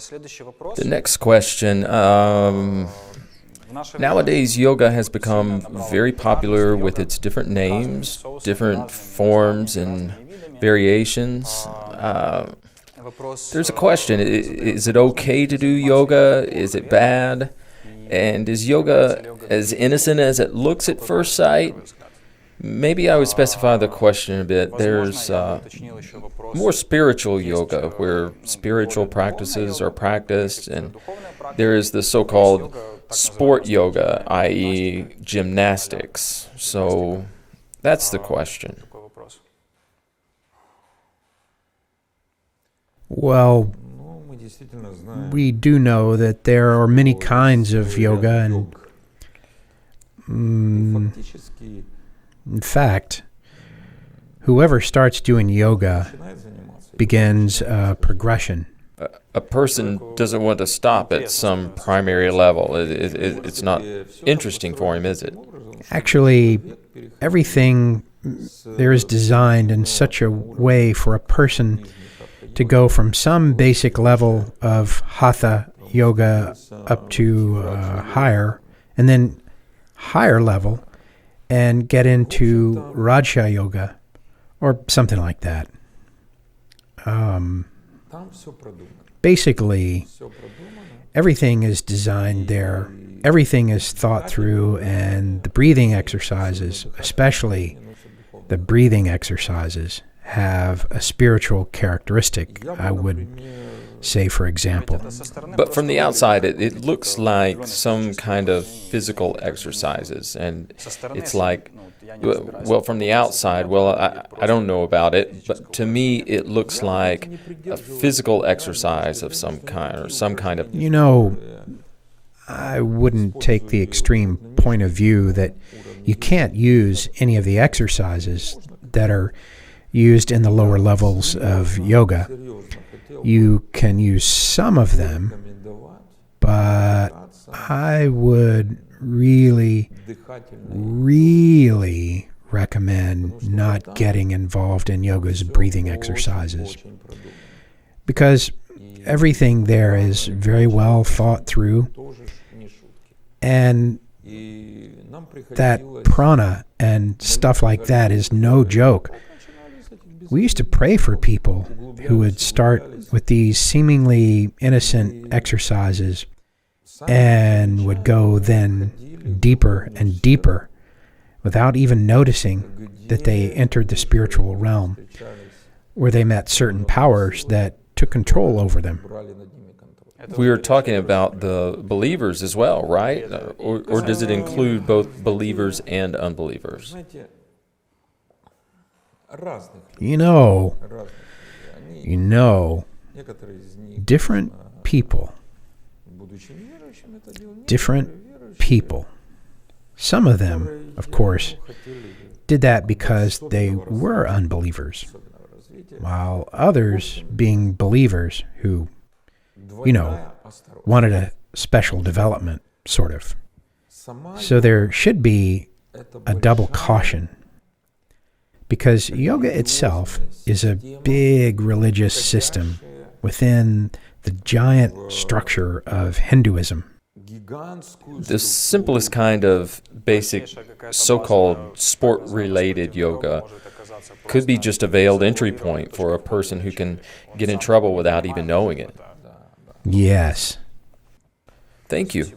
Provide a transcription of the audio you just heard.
The next question. Nowadays, yoga has become very popular with its different names, different forms and variations. There's a question. Is it okay to do yoga? Is it bad? And is yoga as innocent as it looks at first sight? Maybe I would specify the question a bit. There's more spiritual yoga, where spiritual practices are practiced, and there is the so-called sport yoga, i.e. gymnastics. So that's the question. Well, we do know that there are many kinds of yoga, and in fact, whoever starts doing yoga begins a progression. A person doesn't want to stop at some primary level. It's not interesting for him, is it? Actually, everything there is designed in such a way for a person to go from some basic level of hatha yoga up to higher, and then higher level, and get into Raja yoga or something like that. Basically, everything is designed there. Everything is thought through, and the breathing exercises, especially the breathing exercises, have a spiritual characteristic, I would say, for example. But from the outside, it looks like some kind of physical exercises, and it's like, well, from the outside, I don't know about it, but to me, it looks like a physical exercise of some kind, or some kind of... You know, I wouldn't take the extreme point of view that you can't use any of the exercises that are used in the lower levels of yoga. You can use some of them, but I would really recommend not getting involved in yoga's breathing exercises, because everything there is very well thought through, and that prana and stuff like that is no joke. We used to pray for people who would start with these seemingly innocent exercises and would go then deeper and deeper without even noticing that they entered the spiritual realm, where they met certain powers that took control over them. We were talking about the believers as well, right? Or does it include both believers and unbelievers? You know, different people, some of them, of course, did that because they were unbelievers, while others, being believers who, wanted a special development, sort of. So there should be a double caution, because yoga itself is a big religious system within the giant structure of Hinduism. The simplest kind of basic so-called sport-related yoga could be just a veiled entry point for a person who can get in trouble without even knowing it. Yes. Thank you.